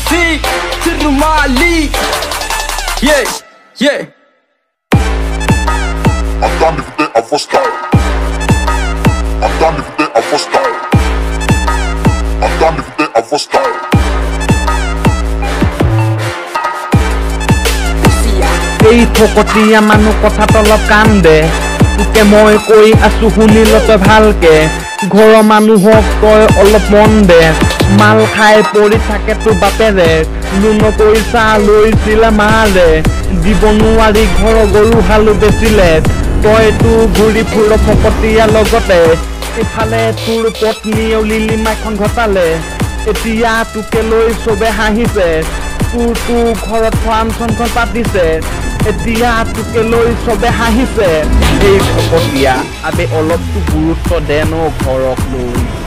MC Tirumali. Yeah, yeah. I'm done with the Avosta. I'm done with the Avosta. I'm done with the Avosta. এই ফকতীয়া মানুহ কথাত অলপ কাম দে তোকে মই কৈ আছো শুনি ল তই ভালকে ঘৰৰ মানুহক তই অলপ মন দে মাল খাই পৰি থাকে তোৰ বাপেৰে লোন পইচা লৈছিলে মাৰে দিব নোৱাৰি ঘৰৰ গৰু হালো বেচিলে তই তোৰ ঘূৰি ফুৰ ফকতীয়া লগতে ইফালে তোৰ পত্নীয়েও লিলিমাখন ঘটালে এতিয়া তোকে লৈ চবে হাঁহিছে তোৰ ঘৰত ফাংচনখন পাতিছে এতিয়া তোকে লৈ চবে হাঁহিছে এই ফকতীয়া আবে অলপতো গুৰুত্ব দে ন ঘৰক লৈ